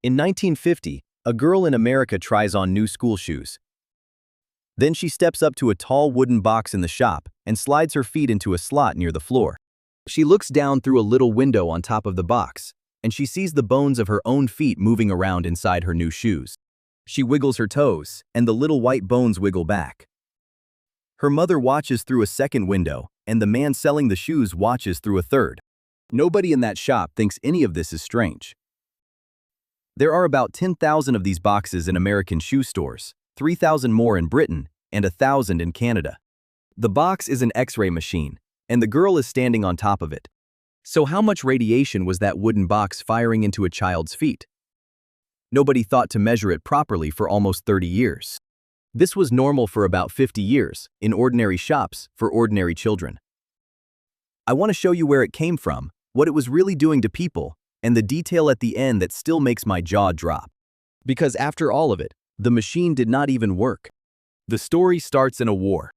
In 1950, a girl in America tries on new school shoes. Then she steps up to a tall wooden box in the shop and slides her feet into a slot near the floor. She looks down through a little window on top of the box, and she sees the bones of her own feet moving around inside her new shoes. She wiggles her toes, and the little white bones wiggle back. Her mother watches through a second window, and the man selling the shoes watches through a third. Nobody in that shop thinks any of this is strange. There are about 10,000 of these boxes in American shoe stores, 3,000 more in Britain, and 1,000 in Canada. The box is an X-ray machine, and the girl is standing on top of it. So how much radiation was that wooden box firing into a child's feet? Nobody thought to measure it properly for almost 30 years. This was normal for about 50 years, in ordinary shops for ordinary children. I want to show you where it came from, what it was really doing to people, and the detail at the end that still makes my jaw drop. Because after all of it, the machine did not even work. The story starts in a war.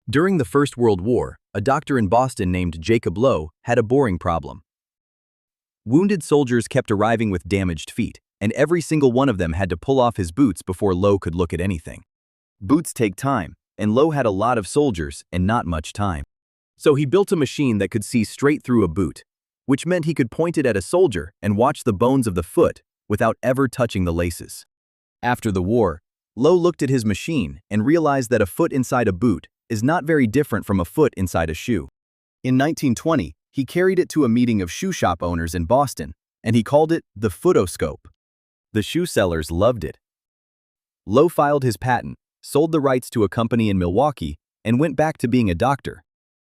During the First World War, a doctor in Boston named Jacob Lowe had a boring problem. Wounded soldiers kept arriving with damaged feet, and every single one of them had to pull off his boots before Lowe could look at anything. Boots take time, and Lowe had a lot of soldiers and not much time. So he built a machine that could see straight through a boot, which meant he could point it at a soldier and watch the bones of the foot without ever touching the laces. After the war, Lowe looked at his machine and realized that a foot inside a boot is not very different from a foot inside a shoe. In 1920, he carried it to a meeting of shoe shop owners in Boston, and he called it the pedoscope. The shoe sellers loved it. Lowe filed his patent, sold the rights to a company in Milwaukee, and went back to being a doctor.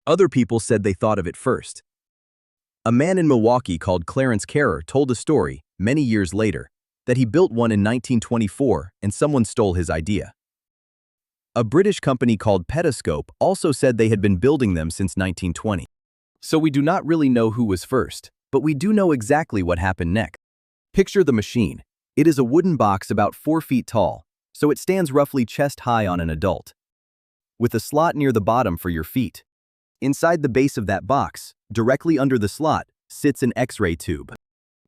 Other people said they thought of it first. A man in Milwaukee called Clarence Carrer told a story, many years later, that he built one in 1924 and someone stole his idea. A British company called Pedoscope also said they had been building them since 1920. So we do not really know who was first, but we do know exactly what happened next. Picture the machine. It is a wooden box about 4 feet tall, so it stands roughly chest high on an adult, with a slot near the bottom for your feet. Inside the base of that box, directly under the slot, sits an X-ray tube.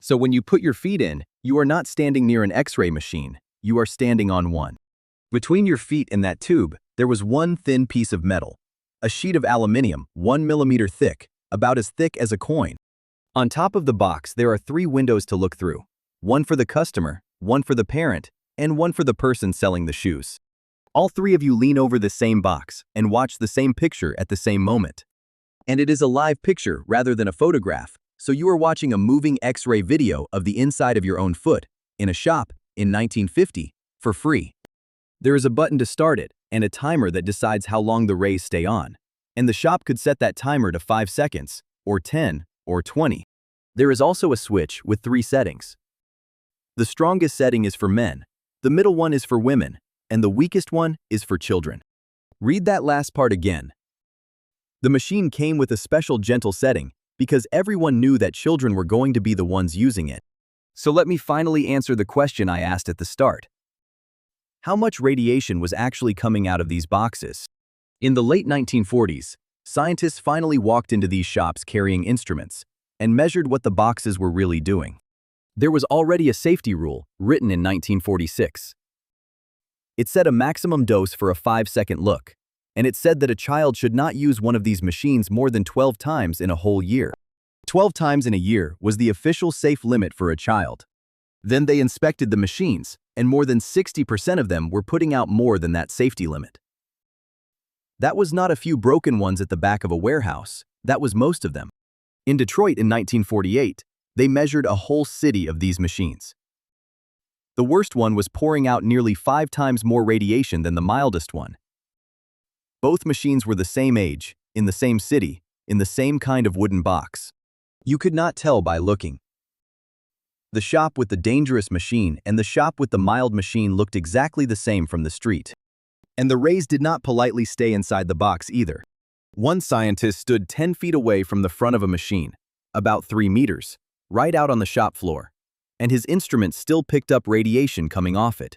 So when you put your feet in, you are not standing near an X-ray machine, you are standing on one. Between your feet and that tube, there was one thin piece of metal, a sheet of aluminum 1 millimeter thick, about as thick as a coin. On top of the box, there are 3 windows to look through, one for the customer, one for the parent, and one for the person selling the shoes. All 3 of you lean over the same box and watch the same picture at the same moment. And it is a live picture rather than a photograph, so you are watching a moving X-ray video of the inside of your own foot, in a shop, in 1950, for free. There is a button to start it, and a timer that decides how long the rays stay on. And the shop could set that timer to 5 seconds, or 10, or 20. There is also a switch with 3 settings. The strongest setting is for men, the middle one is for women, and the weakest one is for children. Read that last part again. The machine came with a special gentle setting because everyone knew that children were going to be the ones using it. So let me finally answer the question I asked at the start. How much radiation was actually coming out of these boxes? In the late 1940s, scientists finally walked into these shops carrying instruments and measured what the boxes were really doing. There was already a safety rule written in 1946. It set a maximum dose for a 5-second look, and it said that a child should not use one of these machines more than 12 times in a whole year. 12 times in a year was the official safe limit for a child. Then they inspected the machines, and more than 60% of them were putting out more than that safety limit. That was not a few broken ones at the back of a warehouse, that was most of them. In Detroit in 1948, they measured a whole city of these machines. The worst one was pouring out nearly 5 times more radiation than the mildest one. Both machines were the same age, in the same city, in the same kind of wooden box. You could not tell by looking. The shop with the dangerous machine and the shop with the mild machine looked exactly the same from the street. And the rays did not politely stay inside the box either. One scientist stood 10 feet away from the front of a machine, about 3 meters, right out on the shop floor, and his instrument still picked up radiation coming off it.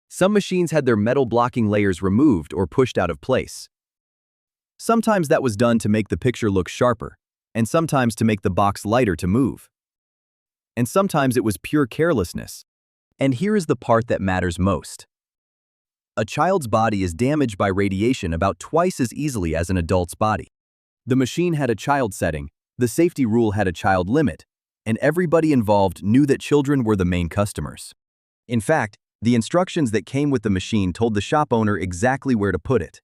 Some machines had their metal blocking layers removed or pushed out of place. Sometimes that was done to make the picture look sharper, and sometimes to make the box lighter to move. And sometimes it was pure carelessness. And here is the part that matters most. A child's body is damaged by radiation about twice as easily as an adult's body. The machine had a child setting, the safety rule had a child limit, and everybody involved knew that children were the main customers. In fact, the instructions that came with the machine told the shop owner exactly where to put it.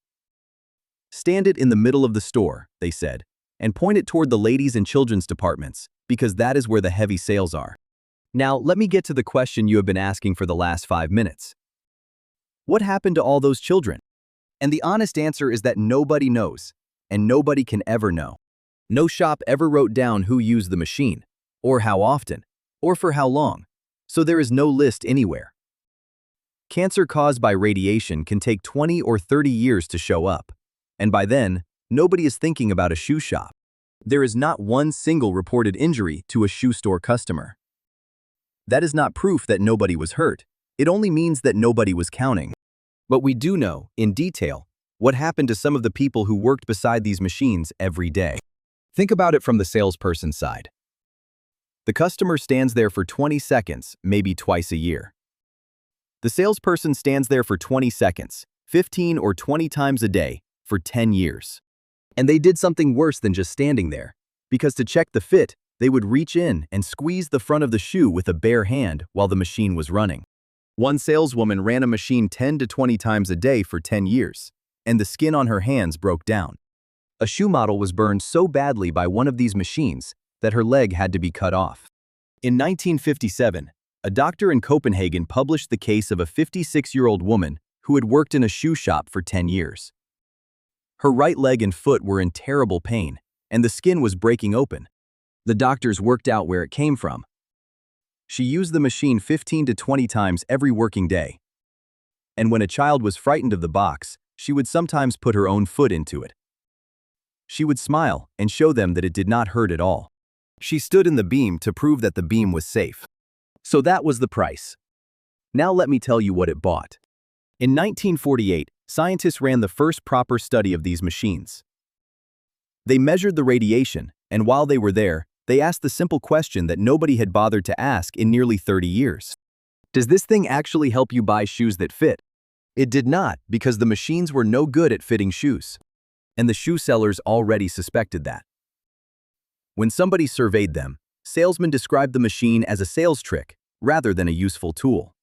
Stand it in the middle of the store, they said, and point it toward the ladies' and children's departments, because that is where the heavy sales are. Now, let me get to the question you have been asking for the last 5 minutes. What happened to all those children? And the honest answer is that nobody knows, and nobody can ever know. No shop ever wrote down who used the machine, or how often, or for how long, so there is no list anywhere. Cancer caused by radiation can take 20 or 30 years to show up, and by then, nobody is thinking about a shoe shop. There is not one single reported injury to a shoe store customer. That is not proof that nobody was hurt. It only means that nobody was counting. But we do know, in detail, what happened to some of the people who worked beside these machines every day. Think about it from the salesperson's side. The customer stands there for 20 seconds, maybe twice a year. The salesperson stands there for 20 seconds, 15 or 20 times a day, for 10 years. And they did something worse than just standing there, because to check the fit, they would reach in and squeeze the front of the shoe with a bare hand while the machine was running. One saleswoman ran a machine 10 to 20 times a day for 10 years, and the skin on her hands broke down. A shoe model was burned so badly by one of these machines that her leg had to be cut off. In 1957, a doctor in Copenhagen published the case of a 56-year-old woman who had worked in a shoe shop for 10 years. Her right leg and foot were in terrible pain, and the skin was breaking open. The doctors worked out where it came from. She used the machine 15 to 20 times every working day. And when a child was frightened of the box, she would sometimes put her own foot into it. She would smile and show them that it did not hurt at all. She stood in the beam to prove that the beam was safe. So that was the price. Now let me tell you what it bought. In 1948, scientists ran the first proper study of these machines. They measured the radiation, and while they were there, they asked the simple question that nobody had bothered to ask in nearly 30 years. Does this thing actually help you buy shoes that fit? It did not, because the machines were no good at fitting shoes. And the shoe sellers already suspected that. When somebody surveyed them, salesmen described the machine as a sales trick rather than a useful tool.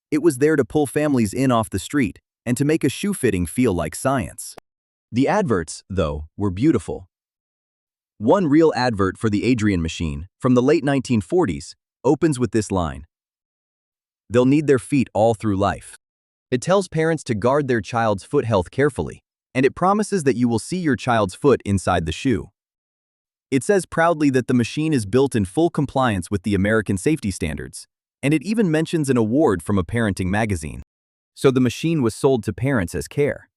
It was there to pull families in off the street and to make a shoe fitting feel like science. The adverts, though, were beautiful. One real advert for the Adrian machine, from the late 1940s, opens with this line: "They'll need their feet all through life." It tells parents to guard their child's foot health carefully, and it promises that you will see your child's foot inside the shoe. It says proudly that the machine is built in full compliance with the American safety standards, and it even mentions an award from a parenting magazine. So the machine was sold to parents as care.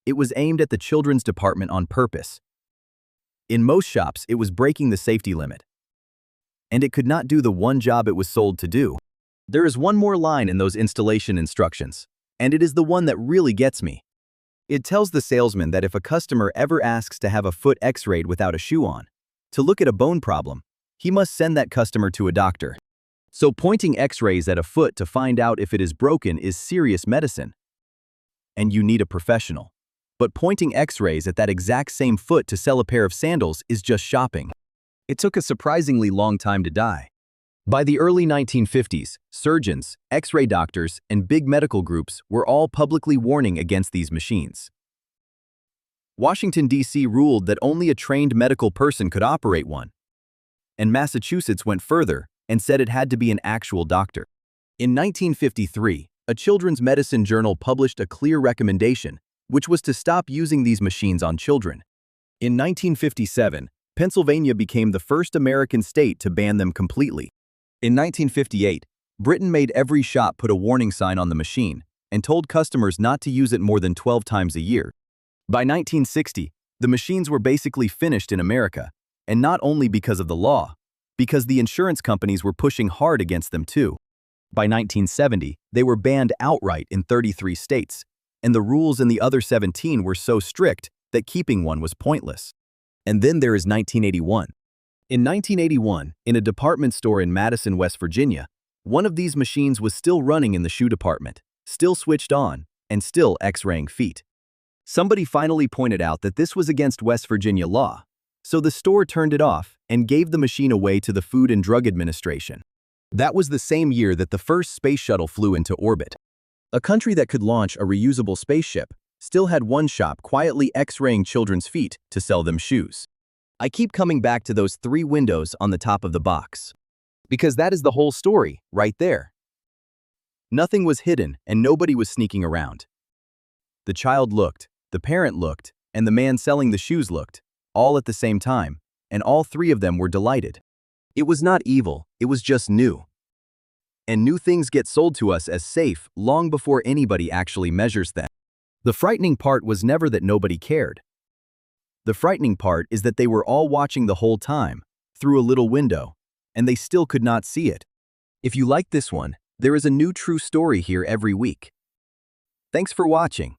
It was aimed at the children's department on purpose. In most shops, it was breaking the safety limit. And it could not do the one job it was sold to do. There is one more line in those installation instructions, and it is the one that really gets me. It tells the salesman that if a customer ever asks to have a foot x-rayed without a shoe on, to look at a bone problem, he must send that customer to a doctor. So pointing x-rays at a foot to find out if it is broken is serious medicine. And you need a professional. But pointing x-rays at that exact same foot to sell a pair of sandals is just shopping. It took a surprisingly long time to die. By the early 1950s, surgeons, x-ray doctors, and big medical groups were all publicly warning against these machines. Washington, D.C. ruled that only a trained medical person could operate one. And Massachusetts went further and said it had to be an actual doctor. In 1953, a children's medicine journal published a clear recommendation, which was to stop using these machines on children. In 1957, Pennsylvania became the first American state to ban them completely. In 1958, Britain made every shop put a warning sign on the machine and told customers not to use it more than 12 times a year. By 1960, the machines were basically finished in America, and not only because of the law, because the insurance companies were pushing hard against them too. By 1970, they were banned outright in 33 states, and the rules in the other 17 were so strict that keeping one was pointless. And then there is 1981. In 1981, in a department store in Madison, West Virginia, One of these machines was still running in the shoe department, still switched on, and still X-raying feet. Somebody finally pointed out that this was against West Virginia law, so the store turned it off and gave the machine away to the Food and Drug Administration. That was the same year that the first space shuttle flew into orbit. A country that could launch a reusable spaceship still had one shop quietly X-raying children's feet to sell them shoes. I keep coming back to those 3 windows on the top of the box, because that is the whole story, right there. Nothing was hidden and nobody was sneaking around. The child looked, the parent looked, and the man selling the shoes looked, all at the same time, and all 3 of them were delighted. It was not evil, it was just new. And new things get sold to us as safe long before anybody actually measures them. The frightening part was never that nobody cared. The frightening part is that they were all watching the whole time, through a little window, and they still could not see it. If you like this one, there is a new true story here every week. Thanks for watching.